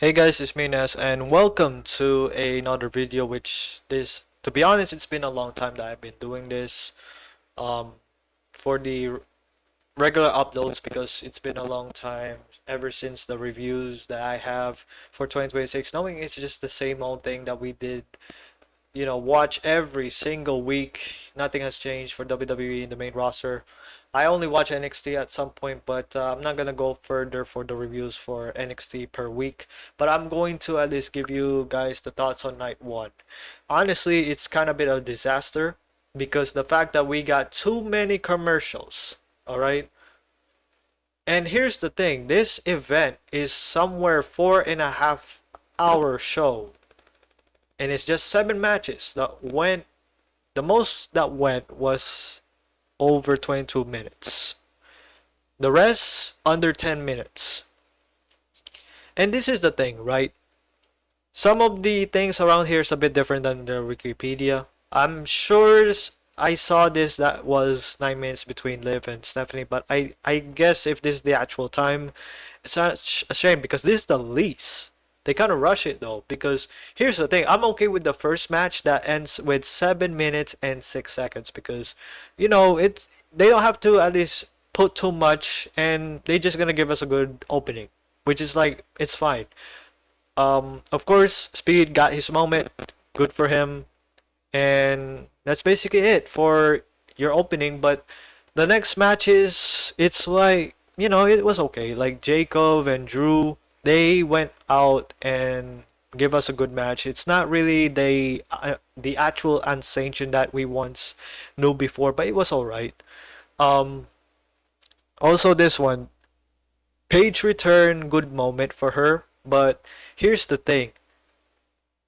Hey guys, it's me Nes, and welcome to another video. To be honest, it's been a long time that I've been doing this um, for the regular uploads because it's been a long time ever since the reviews that I have for 2026. Knowing it's just the same old thing that we did, watch every single week. Nothing has changed for WWE in the main roster. I only watch NXT at some point, but I'm not gonna go further for the reviews for NXT per week. But I'm going to at least give you guys the thoughts on night one. Honestly, it's kind of a bit of a disaster because the fact that we got too many commercials. All right. And here's the thing: this event is somewhere 4.5 hour show, and it's just 7 matches that went. The most that went was over 22 minutes. The rest under 10 minutes. And this is the thing, right? Some of the things around here is a bit different than the Wikipedia. I'm sure I saw this that was 9 minutes between Liv and Stephanie, but I guess if this is the actual time, it's such a shame because this is the least. They kind of rush it though because here's the thing. I'm okay with the first match that ends with 7 minutes and 6 seconds because they don't have to at least put too much and they just gonna give us a good opening, which is like it's fine. Of course, Speed got his moment. Good for him. And that's basically it for your opening. But the next matches, it's like, it was okay. Like Jacob and Drew, they went out and give us a good match. It's not really the actual Unsanctioned that we once knew before, but it was alright. Um, Also, this one, Paige return, good moment for her. But here's the thing.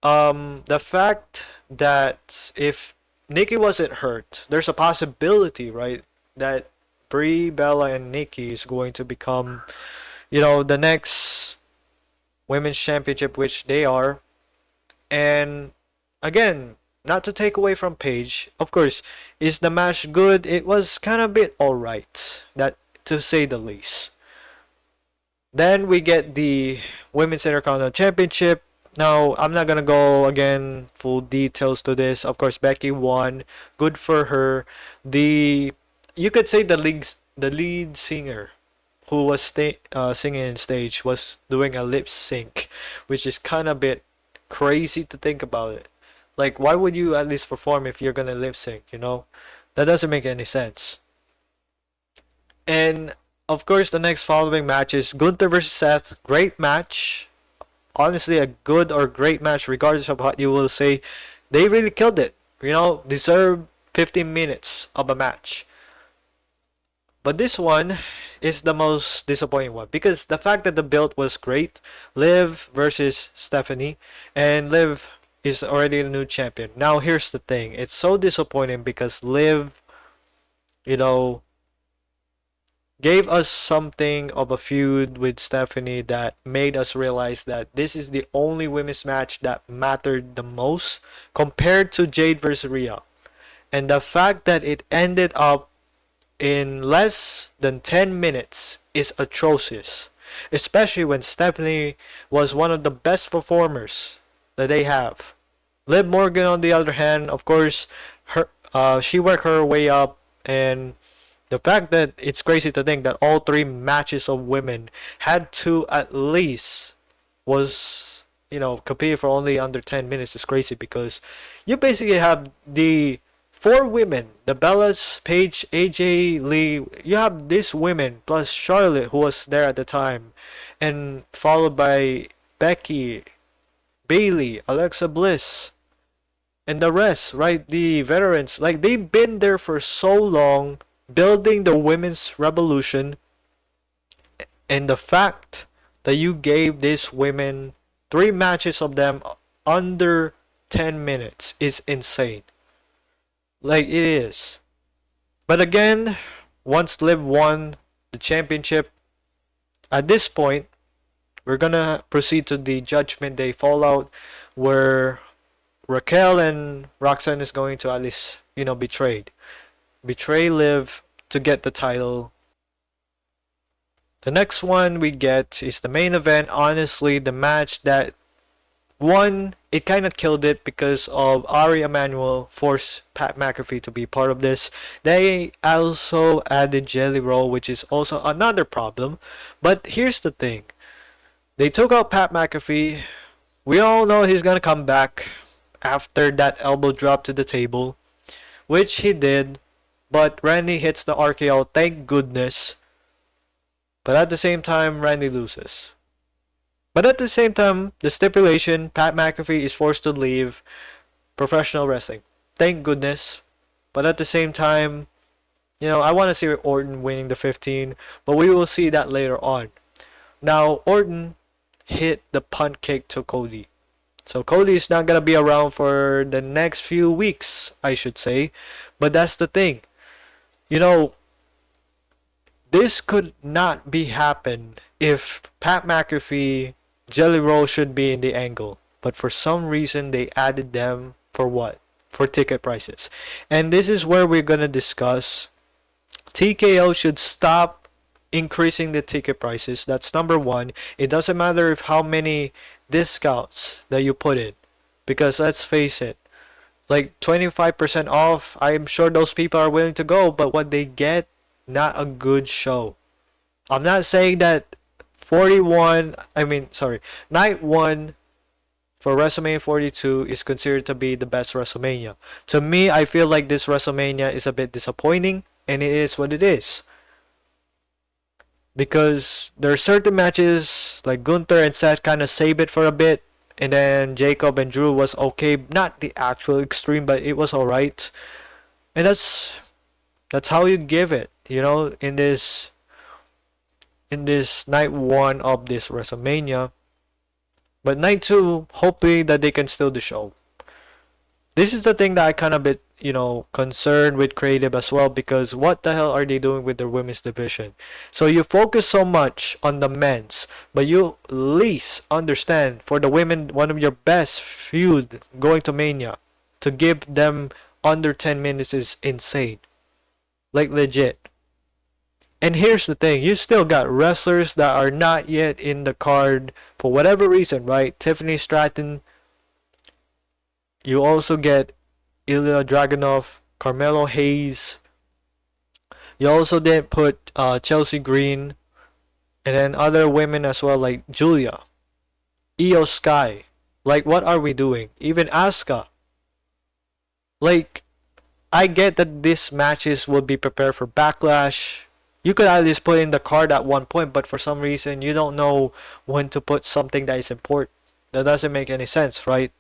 The fact that if Nikki wasn't hurt, there's a possibility, right, that Brie, Bella, and Nikki is going to become, the next women's championship, which they are. And again, not to take away from Paige, of course, is the match good? It was kind of a bit alright, that to say the least. Then we get the Women's Intercontinental Championship. Now, I'm not gonna go again full details to this. Of course, Becky won. Good for her. The You could say the lead singer who was singing in stage was doing a lip sync, which is kind of a bit crazy to think about it. Like, why would you at least perform if you're gonna lip sync? That doesn't make any sense. And of course, the next following match is Gunther versus Seth. Great match. Honestly, a good or great match, regardless of what you will say. They really killed it. Deserve 15 minutes of a match. But this one is the most disappointing one because the fact that the build was great. Liv versus Stephanie, and Liv is already the new champion. Now here's the thing. It's so disappointing because Liv, you know, gave us something of a feud with Stephanie that made us realize that this is the only women's match that mattered the most compared to Jade versus Rhea. And the fact that it ended up in less than 10 minutes is atrocious, especially when Stephanie was one of the best performers that they have. Liv Morgan, on the other hand, of course, she worked her way up, and the fact that it's crazy to think that all three matches of women had to at least was competed for only under 10 minutes is crazy because you basically have the four women, the Bellas, Paige, AJ, Lee. You have these women plus Charlotte, who was there at the time, and followed by Becky, Bailey, Alexa Bliss, and the rest, right? The veterans, like they've been there for so long, building the women's revolution, and the fact that you gave these women three matches of them under 10 minutes is insane. Like it is. But again, once Liv won the championship, at this point, we're gonna proceed to the Judgment Day Fallout, where Raquel and Roxanne is going to at least, betray Liv to get the title. The next one we get is the main event. Honestly, the match that one, it kind of killed it because of Ari Emanuel forced Pat McAfee to be part of this. They also added Jelly Roll, which is also another problem. But here's the thing. They took out Pat McAfee. We all know he's gonna come back after that elbow drop to the table, which he did. But Randy hits the RKO, thank goodness. But at the same time, Randy loses. But at the same time, the stipulation, Pat McAfee is forced to leave professional wrestling. Thank goodness. But at the same time, I want to see Orton winning the 15, but we will see that later on. Now, Orton hit the punt kick to Cody. So Cody is not going to be around for the next few weeks, I should say. But that's the thing. This could not be happen if Pat McAfee, Jelly Roll should be in the angle. But for some reason, they added them for what? For ticket prices. And this is where we're going to discuss TKO should stop increasing the ticket prices. That's number one. It doesn't matter if how many discounts that you put in. Because let's face it, like 25% off, I'm sure those people are willing to go, but what they get, not a good show. I'm not saying that night 1 for WrestleMania 42 is considered to be the best WrestleMania. To me, I feel like this WrestleMania is a bit disappointing, and it is what it is. Because there are certain matches, like Gunther and Seth kind of save it for a bit, and then Jacob and Drew was okay. Not the actual extreme, but it was alright. And that's how you give it, in this night 1 of this WrestleMania. But night 2, hopefully that they can steal the show. This is the thing that I kind of bit, concerned with creative as well, because what the hell are they doing with their women's division? So you focus so much on the men's, but you least understand for the women, one of your best feud going to Mania, to give them under 10 minutes is insane. Like legit. And here's the thing, you still got wrestlers that are not yet in the card for whatever reason, right? Tiffany Stratton. You also get Ilya Dragunov, Carmelo Hayes. You also did put Chelsea Green, and then other women as well, like Julia, Io Sky. Like, what are we doing? Even Asuka. Like, I get that these matches will be prepared for Backlash. You could at least put in the card at one point, but for some reason you don't know when to put something that is important. That doesn't make any sense, right?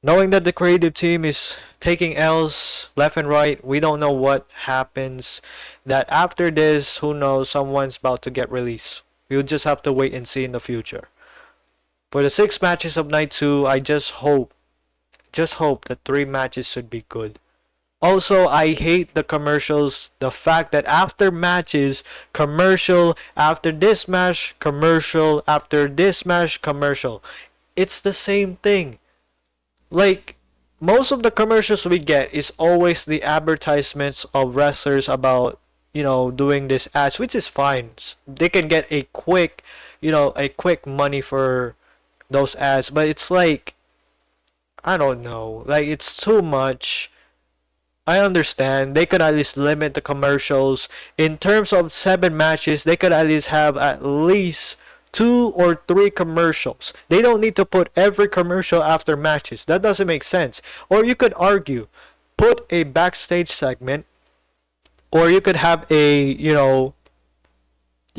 Knowing that the creative team is taking L's left and right, we don't know what happens. That after this, who knows, someone's about to get released. We'll just have to wait and see in the future. For the 6 matches of night 2, I just hope that 3 matches should be good. Also, I hate the commercials. The fact that after matches, commercial, after this match, commercial, after this match, commercial. It's the same thing. Like, most of the commercials we get is always the advertisements of wrestlers about, doing this ads, which is fine. They can get a quick money for those ads. But it's like, I don't know. Like, it's too much. I understand. They could at least limit the commercials. In terms of 7 matches, they could at least have at least 2 or 3 commercials. They don't need to put every commercial after matches. That doesn't make sense. Or you could argue, put a backstage segment, or you could have you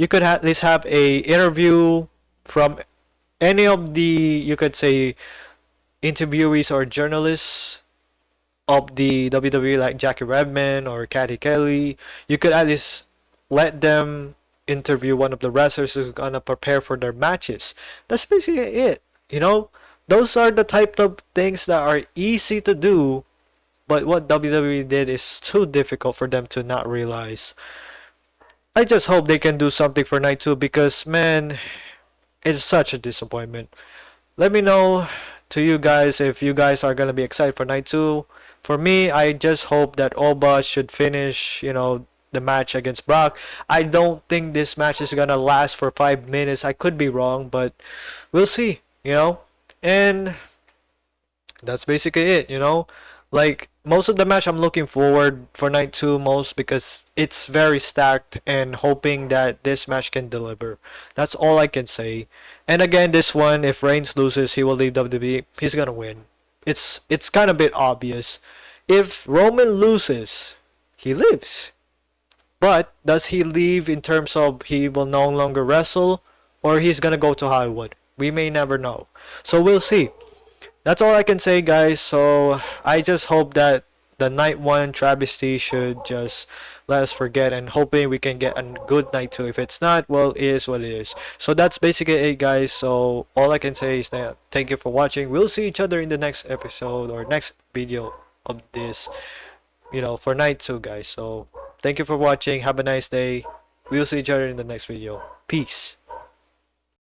could at least have a interview from any of the, you could say, interviewees or journalists of the WWE, like Jackie Redman or Cathy Kelly. You could at least let them interview one of the wrestlers who's gonna prepare for their matches. That's basically it. Those are the type of things that are easy to do, but what WWE did is too difficult for them to not realize. I just hope they can do something for night 2, because man, it's such a disappointment. Let me know to you guys if you guys are gonna be excited for night 2. For me, I just hope that Oba should finish, the match against Brock. I don't think this match is gonna last for 5 minutes. I could be wrong, but we'll see. And that's basically it. Like most of the match I'm looking forward for night 2 most because it's very stacked and hoping that this match can deliver. That's all I can say. And again, this one, if Reigns loses, he will leave WWE. He's gonna win. It's kind of a bit obvious. If Roman loses, he lives. But does he leave in terms of he will no longer wrestle or he's gonna go to Hollywood? We may never know. So we'll see. That's all I can say, guys. So I just hope that the night 1 travesty should just let us forget, and hoping we can get a good night 2. If it's not, well, it is what it is. So that's basically it, guys. So all I can say is that thank you for watching. We'll see each other in the next episode or next video of this, for night 2, guys. So thank you for watching. Have a nice day. We'll see each other in the next video. Peace.